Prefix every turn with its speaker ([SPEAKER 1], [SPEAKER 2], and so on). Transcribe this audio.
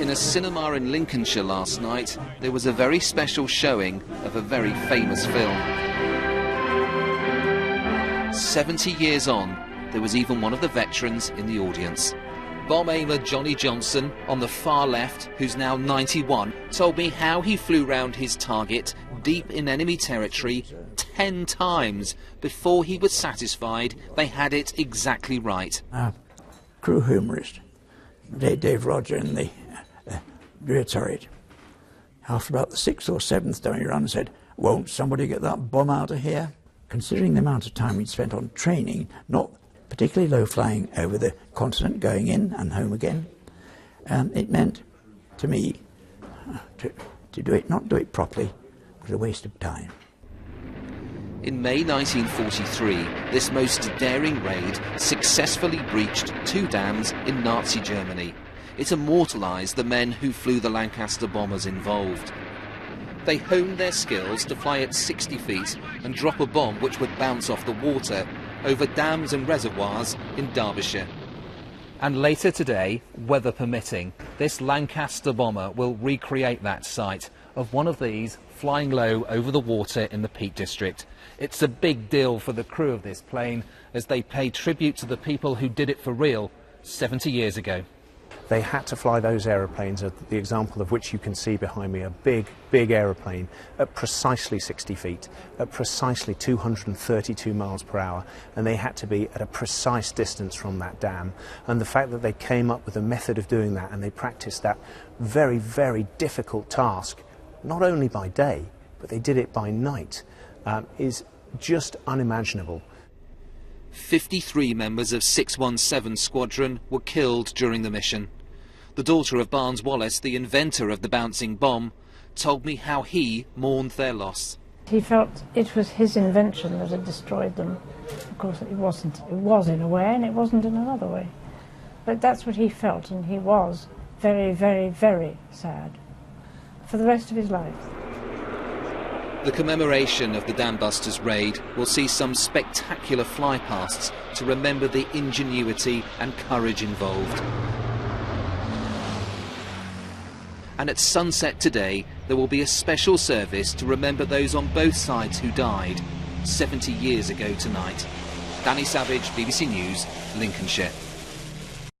[SPEAKER 1] In a cinema in Lincolnshire last night, there was a very special showing of a very famous film. 70 years on, there was even one of the veterans in the audience. Bomb aimer Johnny Johnson, on the far left, who's now 91, told me how he flew round his target deep in enemy territory 10 times before he was satisfied they had it exactly right.
[SPEAKER 2] Crew humorist, Dave Roger in the rear turret. After about the 6th or 7th time he ran and said, "Won't somebody get that bomb out of here?" Considering the amount of time we'd spent on training, not particularly low flying over the continent, going in and home again, it meant to me to do it, not do it properly, was a waste of time.
[SPEAKER 1] In May 1943, this most daring raid successfully breached 2 dams in Nazi Germany. It immortalised the men who flew the Lancaster bombers involved. They honed their skills to fly at 60 feet and drop a bomb which would bounce off the water over dams and reservoirs in Derbyshire. And later today, weather permitting, this Lancaster bomber will recreate that sight of one of these flying low over the water in the Peak District. It's a big deal for the crew of this plane as they pay tribute to the people who did it for real 70 years ago.
[SPEAKER 3] They had to fly those aeroplanes, the example of which you can see behind me, a big aeroplane at precisely 60 feet, at precisely 232 miles per hour, and they had to be at a precise distance from that dam. And the fact that they came up with a method of doing that and they practiced that very, very difficult task, not only by day, but they did it by night, is just unimaginable.
[SPEAKER 1] 53 members of 617 Squadron were killed during the mission. The daughter of Barnes Wallace, the inventor of the bouncing bomb, told me how he mourned their loss.
[SPEAKER 4] He felt it was his invention that had destroyed them. Of course it wasn't. It was in a way and it wasn't in another way. But that's what he felt, and he was very, very, very sad for the rest of his life.
[SPEAKER 1] The commemoration of the Dambusters raid will see some spectacular flypasts to remember the ingenuity and courage involved. And at sunset today, there will be a special service to remember those on both sides who died 70 years ago tonight. Danny Savage, BBC News, Lincolnshire.